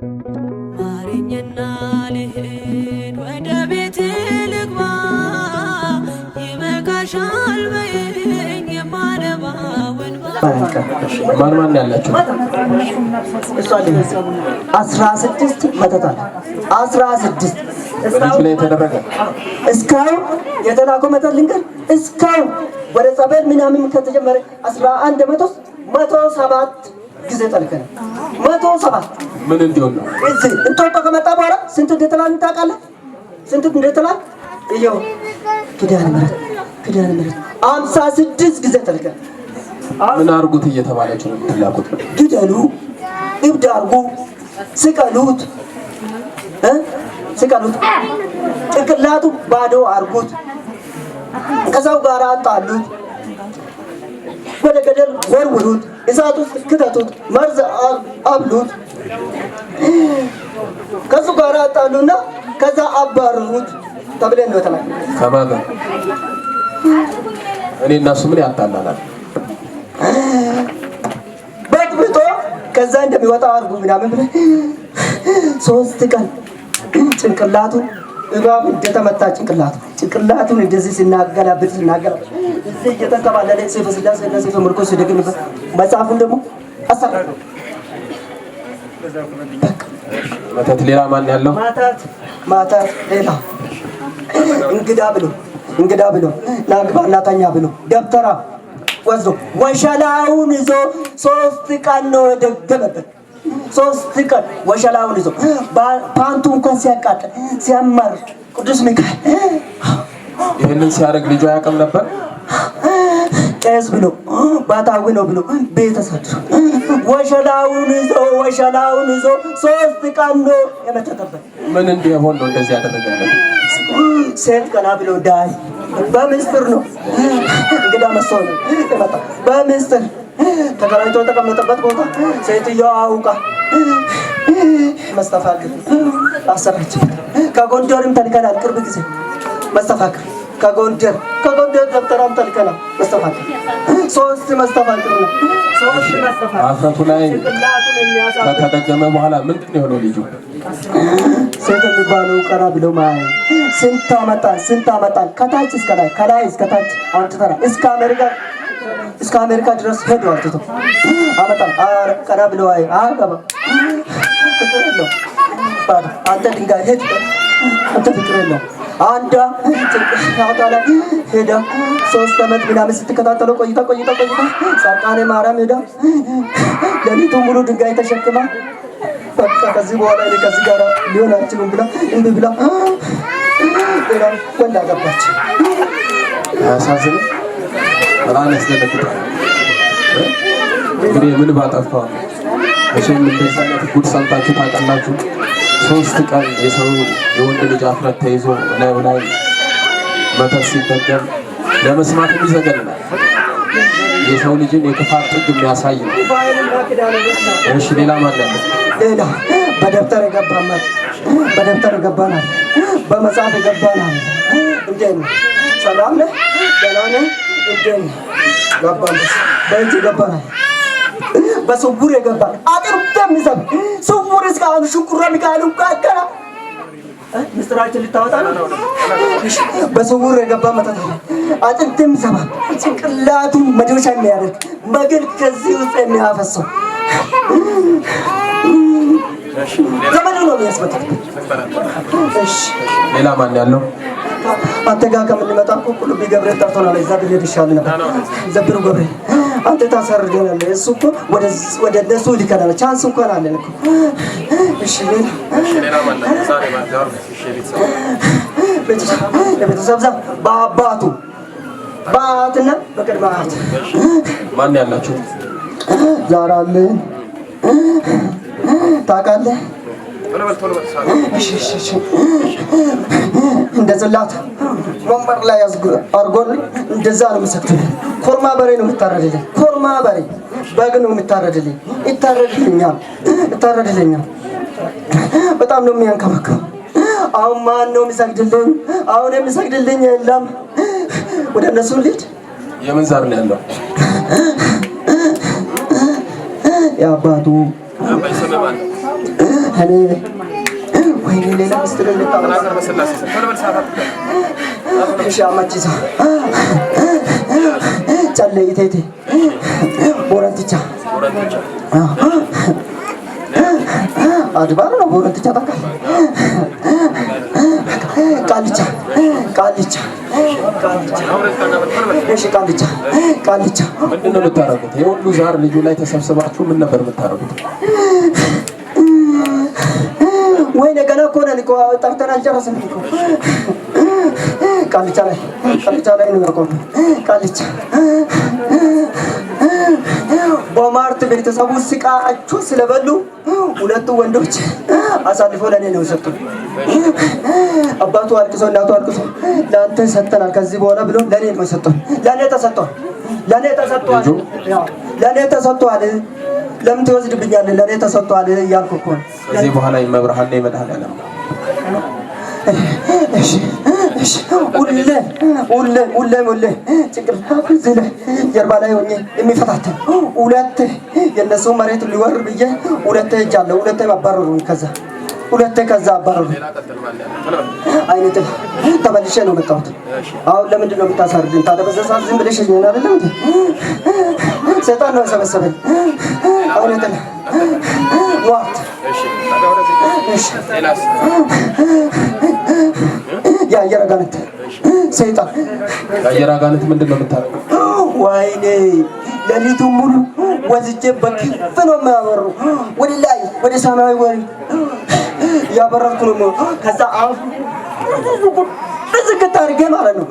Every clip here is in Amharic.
ማረኝና ልሂድ ወደ ቤት ልግባ ይበቃሻል በይኝ የማነባውን ማን ያላችሁ 16 መተታል 16 ልጅ ላይ ተደረገ እስካው የተላከው መተት ልንገር እስካው ወደ ጸበል ምናምን ከተጀመረ 107 ጊዜ ተልከነ 107 ምን እንዲሆን ነው እዚህ እንጦጦ ከመጣ በኋላ ስንት እንደተላን ታውቃለህ? ስንት እንደተላን ይሄው ኪዳነ ምህረት 56 ጊዜ ተልከነ ምን አርጉት እየተባለች ነው የምትላኩት? ግደሉ፣ እብድ አርጉ፣ ስቀሉት ጭንቅላቱ ባዶ አርጉት፣ ከሰው ጋር አጣሉት፣ ወደ ገደል ወርውሩት፣ እሳት ውስጥ ክተቱት፣ መርዝ አብሉት፣ ከሱ ጋር አጣሉና ከዛ አባርሩት ተብለን ነው ተማሪ ከማን እኔ እና እሱ ምን ያጣላናል? በጥብጦ ከዛ እንደሚወጣ አርጉ ምናምን ብለ 3 ቀን ጭንቅላቱ እባብ እንደተመታ ጭንቅላቱን እንደዚህ ሲናገላብጥ እዚህ እየተንከባለለ ሰይፈ ስላሴ እና ሰይፈ ምርኮስ ሲደግምበት መጽሐፉን ደግሞ አሰራሩ። መተት ሌላ ማን ያለው? ማታት ሌላ እንግዳ ብሎ ናግባ እናተኛ ብሎ ደብተራ ወስዶ ወሸላውን ይዞ 3 ቀን ነው የደገመበት። 3 ቀን ወሸላውን ይዞ ፓንቱ እንኳን ሲያቃጥል ሲያማር ቅዱስ ሚካኤል ይሄንን ሲያደርግ ልጁ አያውቅም ነበር። ቄስ ብሎ ባታዊ ነው ብሎ ቤተሰብ ወሸላውን ይዞ 3 ቀን ነው የመተተበት። ምን እንዲሆን ነው እንደዚህ ያደረገለት? ሴት ቀና ብሎ ዳይ በምስጢር ነው እንግዳ መስሎ የመጣ በምስጢር ተከራይቶ ተቀመጠበት ቦታ ሴትዮዋ አውቃ መስተፋቅር አሰራች። ከጎንደርም ተልከናል ቅርብ ጊዜ መስተፋቅር ከጎንደር ደብተራም ተልከናል መስተፋቅር 3 መስተፋቅር ነው 3 መስተፋቅር አፍረቱ ላይ ከተደገመ በኋላ ምንድን ነው የሆነው? ልጁ ሴት የሚባለው ቀራ ብሎ ማይ ስንት አመጣን ከታች እስከ ላይ ከላይ እስከ ታች አንጥተና እስከ አሜሪካ ድረስ ሄዶ አጥቶ አመጣን ቀራ ብሎ አይ አገባ ፍቅር የለው አንተ ድንጋይ ሄድ አንተ ፍቅር የለው አንዳ ታውቃለ ሄዳ 3 አመት ምናምን ስትከታተለው ቆይታ ጻድቃኔ ማርያም ሄዳ ለሊቱ ሙሉ ድንጋይ ተሸክማ በቃ ከዚህ በኋላ እኔ ከዚህ ጋር ሊሆን አልችልም ብላ እንዴ ብላ ሌላ ወንድ አገባች። ያሳዝን በጣም ያስደነግጣል። እንግዲህ ምን ባጠፋው እሺም እንደዚህ አይነት ጉድ ሰምታችሁ ታውቃላችሁ? 3 ቀን የወንድ ልጅ አፍረት ተይዞ ላይ መተት ሲደገም ለመስማት ይዘገናል። የሰው ልጅን የክፋት ጥግ የሚያሳይ ነው። እሺ ሌላ ማን አለ? ሌላ በደብተር የገባናል በመጽሐፍ የገባናል። እንዴት ነው? ሰላም ነህ? ደህና ነህ? እንዴት ነው? ገባናል በእጅ ገባናል። በስውር የገባን አጥር ደምዘም ስውር እስካሁን ሽኩራ ሚካኤል እንኳን ምስጢራችን ልታወጣ ነው። በስውር የገባ መተት አጥንትም ሰባ ጭንቅላቱ መዶሻ የሚያደርግ መግል ከዚህ ውስጥ የሚያፈሰው ዘመኑ ነው የሚያስመጣው። እሺ ሌላ ማን ያለው? አንተ ጋር ከምንመጣ ሁሉ ቢገብረ ጠርቶናል። እዛ ብሄድ ይሻል ነበር። ዘብሩ ገብረ አንተ ታሰርደናለህ። እሱ እኮ ወደ እነሱ ሊከዳል ቻንስ እንኳን አለን እኮ። እሺ ሌላ ማን ነው? ዛሬ ማዳር ቤተሰብ በአባቱ በአያትና በቅድመ አያት ማን ያላችሁ? ዛሬ አለን ታውቃለህ? እንደ ጽላት ወንበር ላይ አርጎን እንደዛ ነው የምሰክተው። ኮርማ በሬ ነው የምታረድልኝ። ኮርማ በሬ በግ ነው የምታረድልኝ። ይታረድልኛል። በጣም ነው የሚያንከባከው። አሁን ማን ነው የሚሰግድልኝ? አሁን የሚሰግድልኝ የለም። ወደ እነሱ ልሂድ። የምን ዛር ነው ያለው? የአባቱ እኔ ወይኔ ሌላ ምስጢር ልታወራ እሺ አማቺሳ ጨሌ ኢቴቴ ቦረንቲቻ አድባር ነው ቦረንቲቻ ታውቃለህ ቃልቻ እሺ ቃልቻ ምንድን ነው የምታረጉት? የሁሉ ዛር ልጁ ላይ ተሰብስባችሁ ምን ነበር የምታረጉት? ወይ ነገና እኮ ነን እኮ ጠርተን አልጨረስንም እኮ ቃልቻ ላይ ነው የቆመው ቃልቻ በማርት ቤተሰቡ ስቃችሁ ስለበሉ ሁለቱ ወንዶች አሳልፎ ለኔ ነው ሰጡት። አባቱ አልቅሶ እናቱ አልቅሶ ለአንተ ሰጠናል ከዚህ በኋላ ብሎ ለኔ ነው ሰጡት። ለኔ ተሰጥቷል ለምን ትወስድብኛለህ? ለኔ ተሰጥቷል እያልኩ እኮ ከዚህ በኋላ ይመብርሃን ነው ይመዳሃለም። እሺ ሁሌ ችግር እዚህ ላይ ጀርባ ላይ ሆኜ የሚፈታተን ሁለቴ የነሱ መሬት ሊወር ብዬ ሁለቴ ሄጃለሁ። ሁለቴ አባረሩኝ። ከዛ አባረሩኝ። አይነት ተመልሼ ነው መጣሁት። አሁን ለምንድን ነው የምታሳርድን ታዲያ? በዛ ሰዓት ዝም ብለሽ ይሄን አይደለም እንዴ? ሰይጣን ነው ሰበሰበኝ። አይነት ሟርት የአየር አጋንንት ሰይጣን የአየር አጋንንት ምንድን ነው የምታደርገው? ወይኔ ሌሊቱን ሙሉ ወዝጄ በክፍ ነው የሚያበሩ ወደ ላይ ወደ ሰማያዊ ወሬ ያበረርኩ ነው። ከዛ አሁን ዝግት አድርጌ ማለት ነው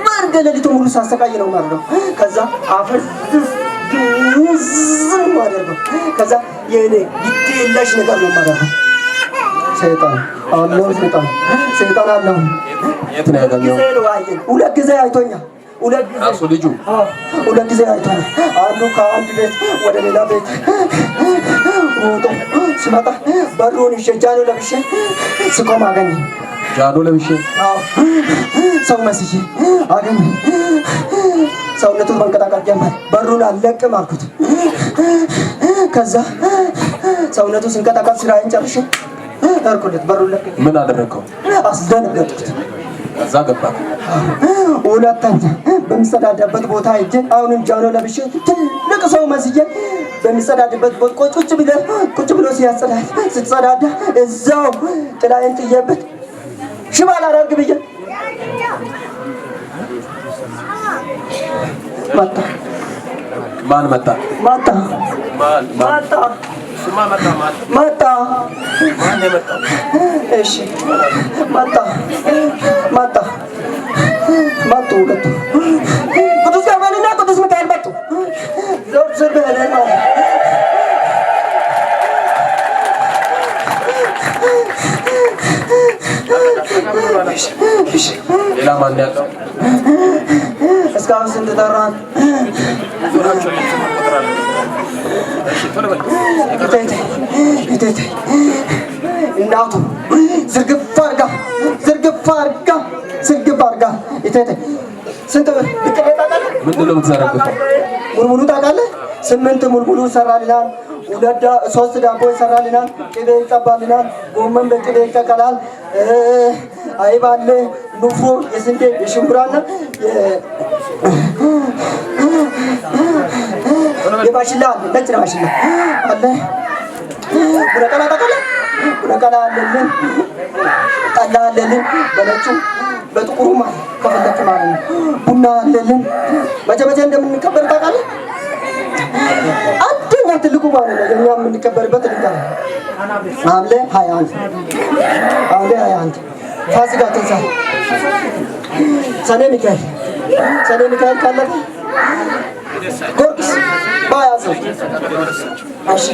ማርገ ሌሊቱን ሙሉ ሳሰቃይ ነው ማለት ነው። ከዛ አፈስ ዝም ማለት ነው። ከዛ የኔ ግዴለሽ ነገር ነው ማለት ነው። ሰይጣን አለው ሰይጣን አለው። የት ነው ያገኘው? ሁለት ጊዜ አይቶኛል። ሁለት ጊዜ አይቶኛል። አንዱ ከአንድ ቤት ወደ ሌላ ቤት ሮጦ ሲመጣ በሩን ጃኖ ለብሼ ስቆም አገኘኝ። ጃኖ ለብሼ ሰው መስዬ አገኘኝ። ሰውነቱን መንቀጣቀጥ ጀመረ። በሩን አልለቅም አልኩት። ከዛ ሰውነቱ ሲንቀጣቀጥ ስራዬን ጨርሼ እርኩለት በሩን ለቅቄ ምን አደረከው? አስደነገጥኩት። ከዛ ገባ። ሁለተኛ በሚጸዳዳበት ቦታ ሄጄ አሁንም ጃኖ ለብሼ ትልቅ ሰው መስዬ በሚጸዳዳበት ቦታ ቁጭ ብሎ ስትጸዳዳ እዛው ጥላዬን ጥዬበት ሽባ ላደርግ ብዬ መጣ። ማን መጣ? እሺ መጡ ሁለቱ ቅዱስ ገብርኤልና ቅዱስ ሚካኤል መጡ። ዘር በእኔ ነው ሌላ ማን ያለው? እስካሁን ስንት ጠራን? እናቱ ዝርግፍ አድርጋ ስንት ብቅቤ ታውቃለህ? ምንድን ነው የምትዘረግፈው? ሙልሙሉ ታውቃለህ? 8 ሙልሙሉ ይሰራልናል። 3 ዳቦ ይሰራልናል። ቅቤ ይቀባልናል። ጎመን በቅቤ ይቀቀላል። አይብ አለ፣ ንፍሮ፣ የስንዴ የሽምብራና የማሽላ ነጭ ማሽላ አለ። ቡነቀላ ታውቃለህ? ቡነቀላ አለልን። ጠላ አለልን። በነጩ በጥቁሩ ማለት ከፈለክ ማለት ነው። ቡና አለልን። መቼ እንደምንቀበል ታውቃለህ? አንደኛ ትልቁ ማለት ነው የኛ የምንቀበልበት ልንገር ሐምሌ 21 ፋሲካ ትንሣኤ ሰኔ ሚካኤል ካለፈ ጎርጊስ ባያዘው እሺ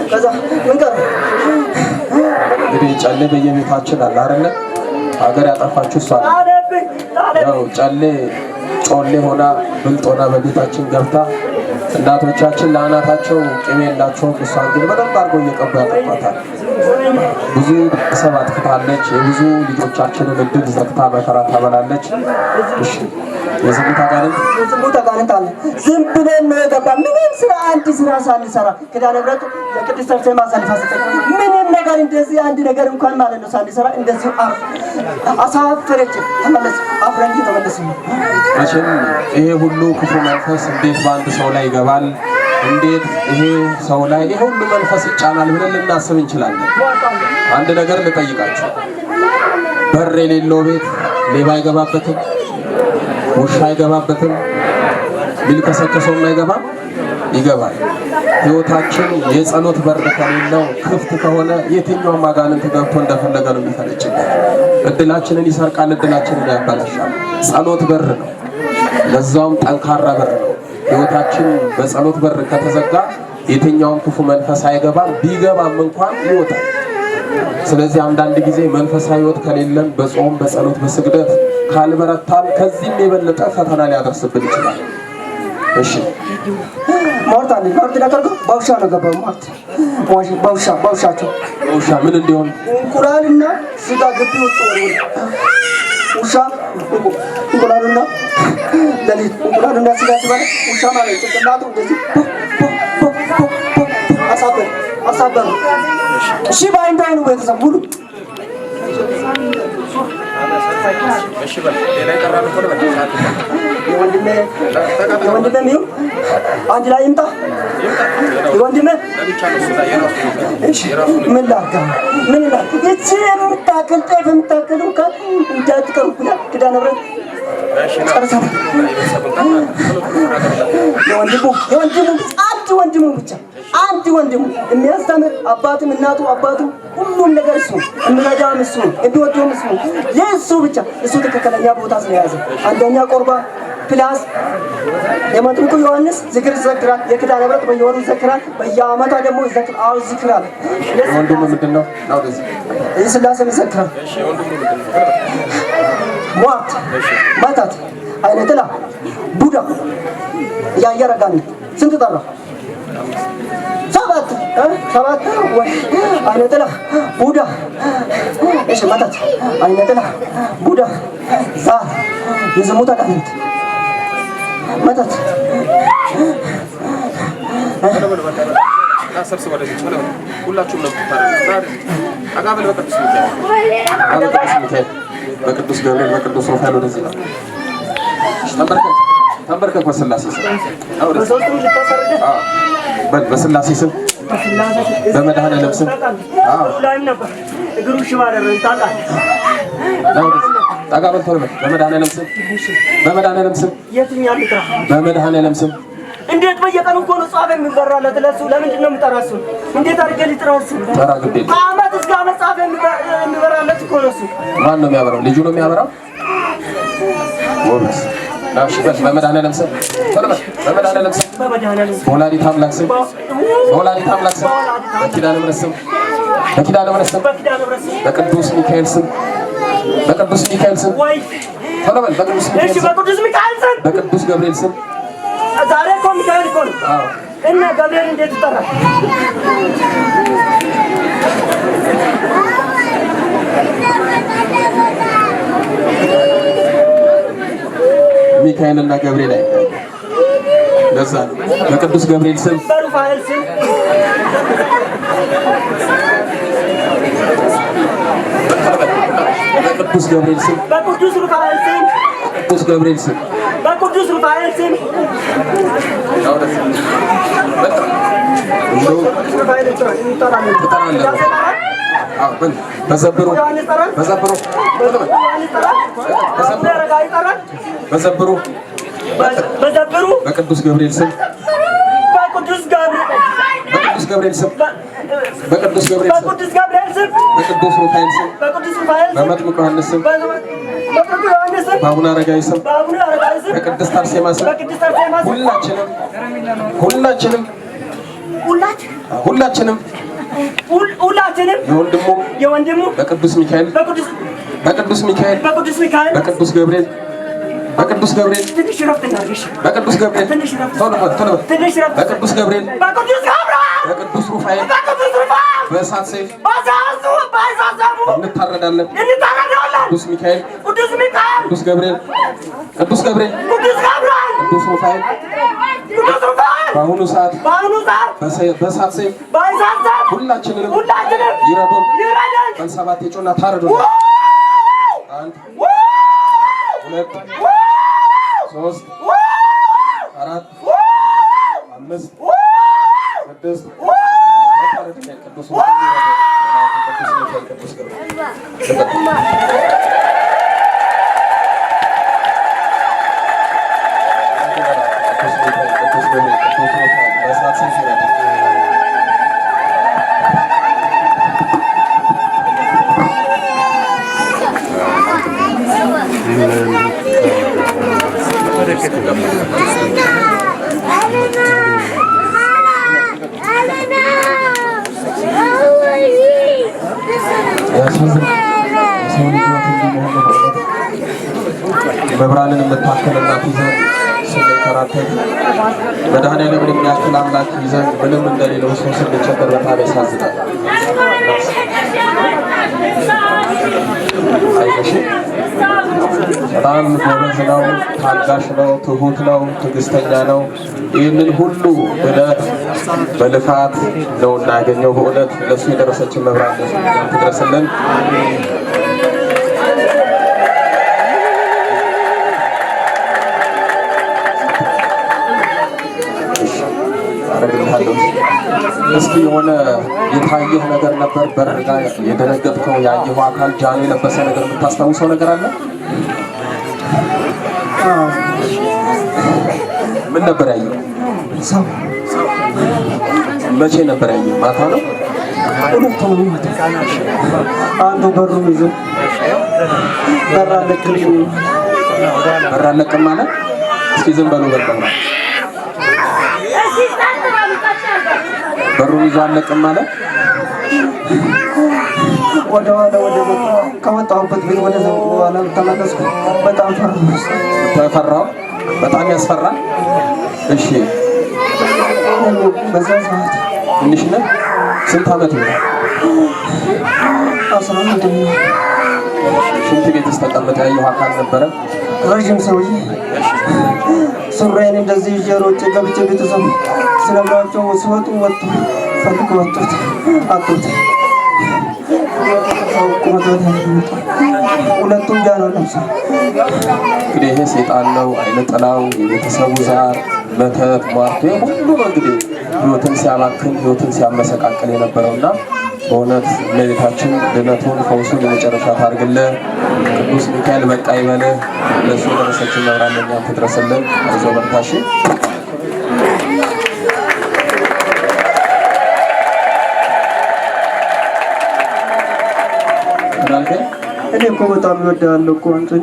ከዛ ምን ቀረ እንግዲህ ጨሌ በየቤታችን አለ አይደለ? ሀገር ያጠፋችሁ እሷ ያው ጮሌ ሆና ብልጥ ሆና በቤታችን ገብታ እናቶቻችን ለአናታቸው ቅቤ የላቸውም። እሷን ግን በደንብ አድርጎ እየቀቡ ያጠፋታል። ብዙ ቤተሰብ አጥፍታለች። የብዙ ልጆቻችንን እድል ዘግታ መከራ ታበላለች። እሺ የዝሙት አጋንንት አለ። ዝም ብለን ነው የገባ ምንም ስራ አንድ ስራ ሳንሰራ ኪዳነ ምሕረት ለቅድስት አርሴማ አሳልፋ ሰጠች። ምንም ነገር እንደዚህ አንድ ነገር እንኳን ማለት ነው ሳንሰራ እንደዚህ አሳፈረች። ተመለስ አፍረንጂ ተመለስ። መቼም ይሄ ሁሉ ክፉ መንፈስ እንዴት በአንድ ሰው ላይ ይገባል? እንዴት ይሄ ሰው ላይ ይሄ ሁሉ መንፈስ ይጫናል ብለን ልናስብ እንችላለን። አንድ ነገር ልጠይቃችሁ። በር የሌለው ቤት ሌባ አይገባበትም፣ ውሻ አይገባበትም፣ ቢልከሰከሰው አይገባም? ይገባል። ህይወታችን የጸሎት በር ከሌለው ክፍት ከሆነ የትኛውም አጋንንት ገብቶ እንደፈለገ ነው የሚፈነጭበት። እድላችንን ይሰርቃል፣ እድላችንን ያበላሻል። ጸሎት በር ነው፣ ለዛውም ጠንካራ በር ነው። ህይወታችን በጸሎት በር ከተዘጋ የትኛውም ክፉ መንፈስ አይገባም፣ ቢገባም እንኳን ይወጣል። ስለዚህ አንዳንድ ጊዜ መንፈሳዊ ህይወት ከሌለን በጾም በጸሎት በስግደት ካልበረታን ከዚህም የበለጠ ፈተና ሊያደርስብን ይችላል። እሺ ማርታ ለከርኩ ባውሻ ነው ገባው ማርታ ባውሻቸው ባውሻ ምን እንዲሆን እንቁላልና ስጋ ግቢ ውስጥ ውሻ እንቁላልና ለሊት እንቁላልና ስጋ ሲበላ ውሻ ማለት ጭንቅላቱ እንደዚህ አሳበሩ። እሺ ባይንዳኑ ቤተሰብ ሙሉ እሺ በል ሌላ ይቀራል እኮ ነው። የወንድሜ አንድ ላይ ይምጣ የወንድሜ እሺ ምን ላድርግ እቺ የምታክል ጤፍ የምታክል እንኳን እንዳትቀሩ ኪዳነ ምሕረት ጨርሳ የወንድሙ ብቻ አንድ ወንድሙ የሚያስተምር አባቱም እናቱ አባቱ ሁሉም ነገር እሱ የሚረዳም እሱ እንዲወደውም እሱ የእሱ ብቻ እሱ ትክክለኛ ቦታ ስለያዘ አንደኛ ቆርባ ፕላስ የመጥምቁ ዮሐንስ ዝክር ይዘክራል። የኪዳነ ምሕረት በየወሩ ይዘክራል። በየዓመቷ ደግሞ ይዘክራል። ወንድሙ ምንድነው? የሥላሴም ይዘክራል። ሟርት፣ መተት፣ አይነ ጥላ፣ ቡዳ የአየር አጋንንት ስንት ጠራ? ሰባት አይነ ጥላ ቡዳ እሺ መተት አይነ ጥላ ቡዳ ዛር የዝሙት አጋንንት መተት ሁላችሁም ነው አጋበል በቅዱስ ገብርኤል በቅዱስ ሩፋኤል ወደዚህ ነው። ተንበርከክ በስላሴ ስም በስላሴ ስም በመድኃኔዓለም ስም እግሩ ሽባ ደረን ታጣ ታጋበል ተወለ በመድኃኔዓለም ስም በመድኃኔዓለም ስም የትኛው ልጥራ በመድኃኔዓለም ስም እንዴት በየቀኑ እኮ ነው ጻፈ የሚበራለት ለሱ ለምንድን ነው የምጠራሱ? እንዴት አድርጌ ልጥራው? እሱ ተራ ግዴ ከዓመት እስከ ዓመት ጻፈ የሚበራለት እኮ ነው። እሱ ማን ነው የሚያበራው? ልጁ ነው የሚያበራው። ወርስ ናሽ በመድኃኔዓለም ስም በመድኃኔዓለም ስም በወላዲተ አምላክ ስም በወላዲተ አምላክ ስም በኪዳነ ምሕረት ስም በኪዳነ ምሕረት ስም በቅዱስ ሚካኤል ስም በቅዱስ ሚካኤል ስም ተለበል በቅዱስ ሚካኤል ስም በቅዱስ ሚካኤል ስም በቅዱስ ገብርኤል ስም ዛሬ እኮ ሚካኤል እኮ ነው እና ገብርኤል እንዴት ይጠራል? ሚካኤልና ገብርኤል ላይ ለዛ በቅዱስ ገብርኤል ስም በሩፋኤል ስም በቅዱስ ገብርኤል ስም በቅዱስ ሩፋኤል ስም በቅዱስ ገብርኤል ስም በቅዱስ ሩፋኤል ስም በዘብሩ በቅዱስ ገብርኤል ስም በቅዱስ ገብርኤል ስም በቅዱስ ገብርኤል ስም በቅዱስ ሩፋኤል ስም በመጥምቁ ዮሐንስ ስም በአቡነ አረጋዊ ስም በቅድስት አርሴማ ስም ሁላችንም የወንድሙ በቅዱስ ሚካኤል በቅዱስ ገብርኤል በቅዱስ ገብርኤል በቅዱስ ገብርኤል በቅዱስ ሩፋኤል በእሳት ሰይፍ እንታረዳለን። ቅዱስ ሚካኤል ቅዱስ ገብርኤል ቅዱስ ሩፋኤል በአሁኑ ሰዓት በእሳት ሰይፍ ሁላችንንም ይረዱን። በሰባት የጮና ታረዱ። 1 2 3 4 5 6 ቅዱስ መብራንን የምታክል እናት ይዘን ስንከራተት መድኃኔዓለምን የሚያክል አምላክ ይዘን ምንም እንደሌለው ሰው ስንቸገር በጣም ያሳዝናል። በጣም ጎበዝ ነው፣ ታጋሽ ነው፣ ትሁት ነው፣ ትዕግስተኛ ነው። ይህንን ሁሉ እለት በልፋት ነው እናገኘው። በእውነት ለእሱ የደረሰችን መብራት ትድረስልን። እስኪ የሆነ የታየህ ነገር ነበር? በርጋ የደነገጥከው ያየኸው አካል ጃኖ የለበሰ ነገር የምታስታውሰው ነገር አለ? ምን ነበር ያየው? መቼ ነበር ያየው? ማታ ነው? አንዱ በሩ ይዞ በራ ለቅም ማለት እስኪ ዝም በሉ በቃ በሩን ይዞ አለቅም ማለት ወደ ከወጣሁበት ቤት ወደ ዘዋላ ተመለስኩ። በጣም ፈራሁ። በጣም ያስፈራል። እሺ በዛ ሰዓት ትንሽ ነህ? ስንት ዓመት ነው? 11 ነው። ሽንት ቤት ውስጥ ተቀምጠ ያየኸው አካል ነበረ? ረዥም ሰውዬ ሱሪዬን እንደዚህ ጀሮጭ ገብቼ ቤተሰብ ስለማቸው ሲወጡ ወጡ ፈልግ ወጡት አጡት። ሁለቱም ጃኖ ለብሳ እንግዲህ ይሄ ሰይጣን ነው። አይነ ጥላው የቤተሰቡ ዛር መተት ሟርት ሁሉ ነው እንግዲህ ህይወትን ሲያባክን ህይወትን ሲያመሰቃቅል የነበረውና በእውነት እመቤታችን ድነቱን ፈውሱን የመጨረሻ ታርግልህ። ቅዱስ ሚካኤል በቃ ይበልህ። ለእሱ የደረሰችን መብራት ለእኛም ትድረስልን። አይዞህ በርታሽ። እኔ እኮ በጣም እወድሃለሁ እኮ አንተን።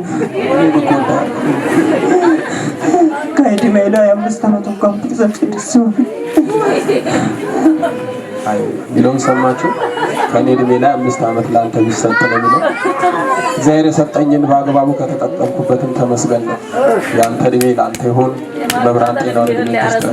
ከዕድሜ ላይ 5 ዓመት እንኳን ብትሰጥ ደስ ይለኛል። አይ ይለውን ሰማችሁ? ከኔ ዕድሜ ላይ 5 ዓመት ላንተ ቢሰጥ ነው የሚለው። እግዚአብሔር የሰጠኝን በአግባቡ ከተጠቀምኩበትም ተመስገን ነው። ያንተ ዕድሜ ላንተ ይሁን። መብራት ጤናውን ዕድሜ ይስጥ።